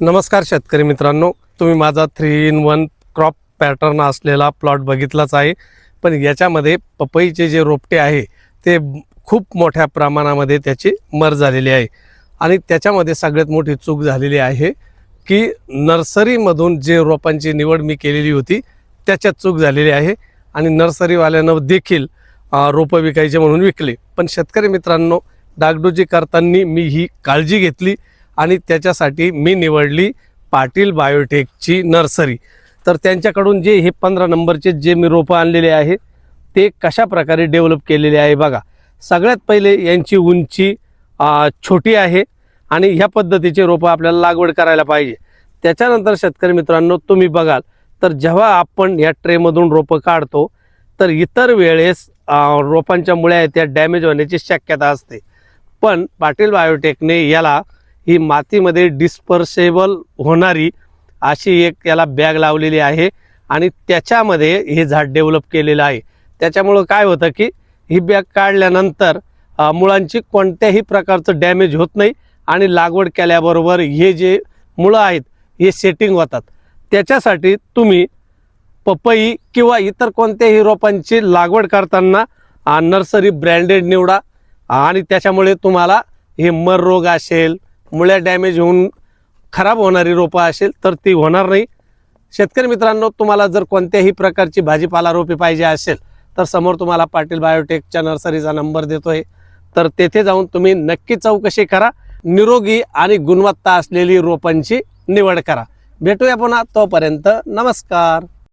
नमस्कार शेतकरी मित्रांनो, तुम्ही माझा 3-in-1 क्रॉप पॅटर्न असलेला प्लॉट बघितलाच आहे। पण याच्यामध्ये पपईचे जे रोपटे आहे ते खूप मोठ्या प्रमाणामध्ये त्याची मर झालेली आहे आणि त्याच्यामध्ये सगळ्यात मोठी चूक झालेली आहे की नर्सरीमधून जे रोपांची निवड मी केलेली होती त्याच्यात चूक झालेली आहे आणि नर्सरीवाल्यानं देखील रोपं विकायचे म्हणून विकले। पण शेतकरी मित्रांनो, डागडुजी करताना मी ही काळजी घेतली आणि त्याच्यासाठी मी निवडली पाटील बायोटेकची नर्सरी। तर त्यांच्याकडून जे हे 15 नंबरचे जे मी रोपं आणलेले आहे ते कशा प्रकारे डेव्हलप केलेले आहे बघा। सगळ्यात पहिले यांची उंची छोटी आहे आणि ह्या पद्धतीचे रोपं आपल्याला लागवड करायला पाहिजे। त्याच्यानंतर शेतकरी मित्रांनो, तुम्ही बघाल तर जेव्हा आपण या ट्रेमधून रोपं काढतो तर इतर वेळेस रोपांच्या मुळ्या त्या डॅमेज होण्याची शक्यता असते। पण पाटील बायोटेकने याला ही मातीमध्ये डिस्पर्सेबल होणारी अशी एक याला बॅग लावलेली आहे आणि त्याच्यामध्ये हे झाड डेव्हलप केलेलं आहे। त्याच्यामुळे काय होतं की ही बॅग काढल्यानंतर मुळांची कोणत्याही प्रकारचं डॅमेज होत नाही आणि लागवड केल्याबरोबर हे जे मुळं आहेत हे सेटिंग होतात। त्याच्यासाठी तुम्ही पपई किंवा इतर कोणत्याही रोपांची लागवड करताना नर्सरी ब्रँडेड निवडा आणि त्याच्यामुळे तुम्हाला हे मर रोग असेल, मुळ्या डॅमेज होऊन खराब होणारी रोपं असेल तर ती होणार नाही। शेतकरी मित्रांनो, तुम्हाला जर कोणत्याही प्रकारची भाजीपाला रोपे पाहिजे असेल तर समोर तुम्हाला पाटील बायोटेकच्या नर्सरीचा नंबर देतोय, तर तेथे जाऊन तुम्ही नक्की चौकशी करा। निरोगी आणि गुणवत्ता असलेली रोपांची निवड करा। भेटूया पुन्हा, तोपर्यंत नमस्कार।